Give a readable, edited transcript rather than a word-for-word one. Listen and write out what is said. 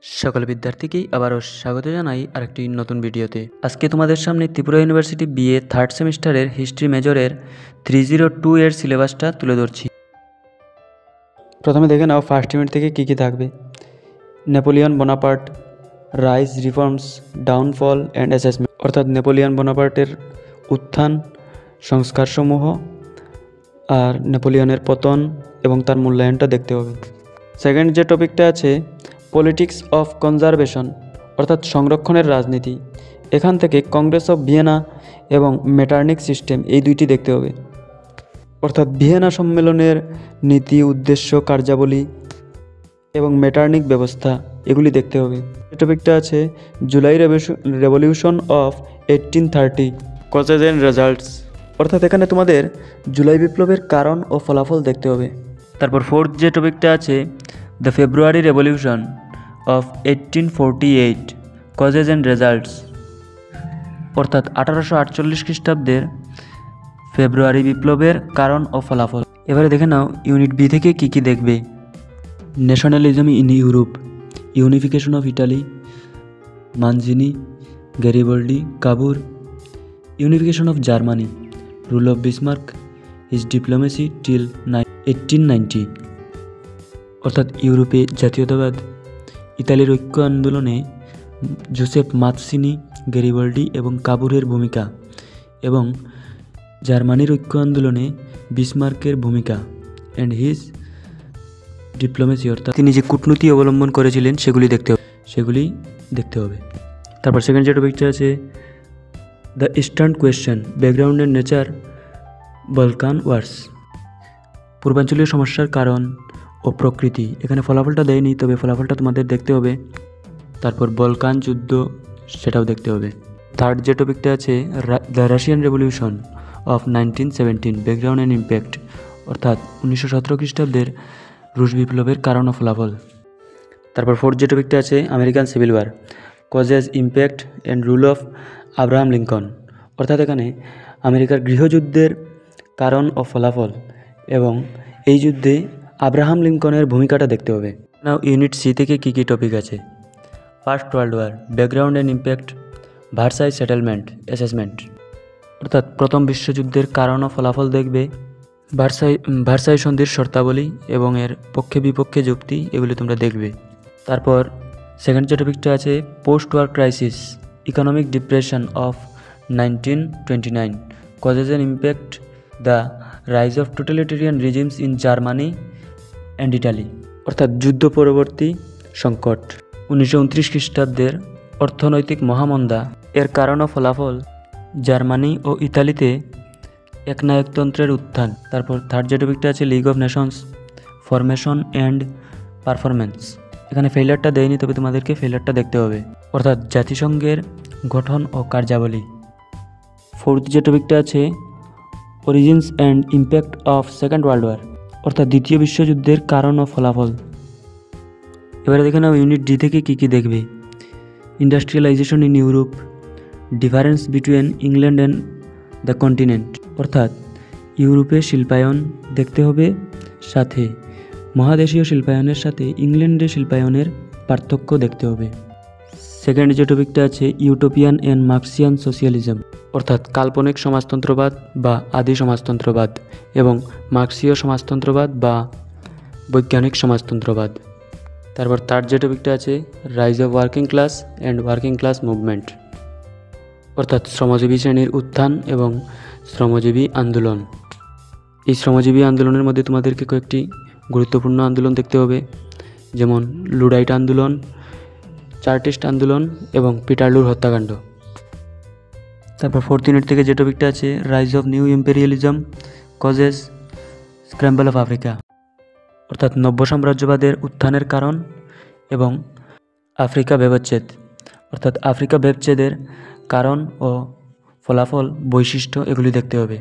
সকল বিদ্যার্থীকেই আবারও স্বাগত জানাই আরেকটি নতুন ভিডিওতে। আজকে তোমাদের সামনে ত্রিপুরা ইউনিভার্সিটি বিএ থার্ড সেমিস্টারের হিস্ট্রি মেজরের 302 এর সিলেবাসটা তুলে ধরছি। প্রথমে দেখে নাও ফার্স্ট ইউনিট থেকে কী কী থাকবে। Napoleon Bonaparte, rise, reforms, downfall and assessment, অর্থাৎ নেপোলিয়ন বোনাপার্টের উত্থান, সংস্কারসমূহ আর নেপোলিয়নের পতন এবং তার মূল্যায়নটা দেখতে হবে। সেকেন্ড যে টপিকটা আছে পলিটিক্স অফ কনজারভেশন, অর্থাৎ সংরক্ষণের রাজনীতি। এখান থেকে কংগ্রেস অফ ভিয়েনা এবং মেটারনিক সিস্টেম এই দুইটি দেখতে হবে, অর্থাৎ ভিয়েনা সম্মেলনের নীতি, উদ্দেশ্য, কার্যাবলী এবং মেটারনিক ব্যবস্থা এগুলি দেখতে হবে। এই টপিকটা আছে July revolution of 1830, causes and results, অর্থাৎ এখানে তোমাদের জুলাই বিপ্লবের কারণ ও ফলাফল দেখতে হবে। তারপর ফোর্থ যে টপিকটা আছে the February revolution of 1848, causes and results, অর্থাৎ 1848 খ্রিস্টাব্দের ফেব্রুয়ারি বিপ্লবের কারণ ও ফলাফল। এবারে দেখে নাও ইউনিট বি থেকে কী কী দেখবে। Nationalism in Europe, unification of Italy, Mazzini, Garibaldi, Cavour, unification of Germany, rule of Bismarck, his diplomacy till 1890, অর্থাৎ ইউরোপে জাতীয়তাবাদ, ইতালির ঐক্য আন্দোলনে জোসেফ মাৎসিনি, গ্যারিবল্ডি এবং কাবুরের ভূমিকা, এবং জার্মানির ঐক্য আন্দোলনে বিসমার্কের ভূমিকা অ্যান্ড হিজ ডিপ্লোমেসি, অর্থাৎ তিনি যে কূটনীতি অবলম্বন করেছিলেন সেগুলি দেখতে হবে। তারপর সেকেন্ড যে টপিকটা আছে the eastern question, background and nature, Balkan wars, পূর্বাঞ্চলীয় সমস্যার কারণ ও প্রকৃতি। এখানে ফলাফলটা দেয়নি, তবে ফলাফলটা তোমাদের দেখতে হবে। তারপর বলকান যুদ্ধ, সেটাও দেখতে হবে। থার্ড যে টপিকটা আছে the Russian revolution of 1917, background and impact, অর্থাৎ 1917 খ্রিস্টাব্দের রুশ বিপ্লবের কারণ ও ফলাফল। তারপর ফোর্থ যে টপিকটা আছে American civil war, causes, impact and rule of Abraham Lincoln, অর্থাৎ এখানে আমেরিকার গৃহযুদ্ধের কারণ ও ফলাফল এবং এই যুদ্ধে আব্রাহাম লিঙ্কনের ভূমিকাটা দেখতে হবে। নাও ইউনিট সি থেকে কী কী টপিক আছে। First world war, background and impact, Versailles settlement, assessment, অর্থাৎ প্রথম বিশ্বযুদ্ধের কারণ ও ফলাফল দেখবে। ভার্সাই সন্ধির শর্তাবলী এবং এর পক্ষে বিপক্ষে যুক্তি এগুলি তোমরা দেখবে। তারপর সেকেন্ড যে টপিকটা আছে post war crisis, economic depression of 1929, causes and impact, the rise of totalitarian regimes in Germany and Italy, অর্থাৎ যুদ্ধ পরবর্তী সংকট, 1929 খ্রিস্টাব্দের অর্থনৈতিক মহামন্দা, এর কারণ ও ফলাফল, জার্মানি ও ইতালিতে একনায়কতন্ত্রের উত্থান। তারপর থার্ড যে টপিকটা আছে league of Nations, formation and performance. এখানে ফেইলারটা দেয়নি, তবে তোমাদেরকে ফেইলারটা দেখতে হবে, অর্থাৎ জাতিসংঘের গঠন ও কার্যাবলী। ফোর্থ যে টপিকটা আছে origins and impact of second world war, অর্থাৎ দ্বিতীয় বিশ্বযুদ্ধের কারণ ও ফলাফল। এবারে দেখে নাও ইউনিট ডি থেকে কী কী দেখবে। Industrialisation in Europe, difference between England and the continent, অর্থাৎ ইউরোপে শিল্পায়ন দেখতে হবে, সাথে মহাদেশীয় শিল্পায়নের সাথে ইংল্যান্ডের শিল্পায়নের পার্থক্য দেখতে হবে। সেকেন্ড যে টপিকটা আছে ইউটোপিয়ান অ্যান্ড মার্ক্সিয়ান সোশিয়ালিজম, অর্থাৎ কাল্পনিক সমাজতন্ত্রবাদ বা আদি সমাজতন্ত্রবাদ এবং মার্ক্সীয় সমাজতন্ত্রবাদ বা বৈজ্ঞানিক সমাজতন্ত্রবাদ। তারপর থার্ড যে টপিকটা আছে rise of working class and working class movement, অর্থাৎ শ্রমজীবী শ্রেণীর উত্থান এবং শ্রমজীবী আন্দোলন। এই শ্রমজীবী আন্দোলনের মধ্যে তোমাদেরকে কয়েকটি গুরুত্বপূর্ণ আন্দোলন দেখতে হবে, যেমন লুডাইট আন্দোলন, চার্টিস্ট আন্দোলন এবং পিটারলুর হত্যাকাণ্ড। তারপর ফোর্থ ইউনিট থেকে যে টপিকটা আছে rise of new imperialism, causes, scramble of Africa, অর্থাৎ নব্য সাম্রাজ্যবাদের উত্থানের কারণ এবং আফ্রিকা ব্যবচ্ছেদ, অর্থাৎ আফ্রিকা ব্যবচ্ছেদের কারণ ও ফলাফল, বৈশিষ্ট্য এগুলি দেখতে হবে।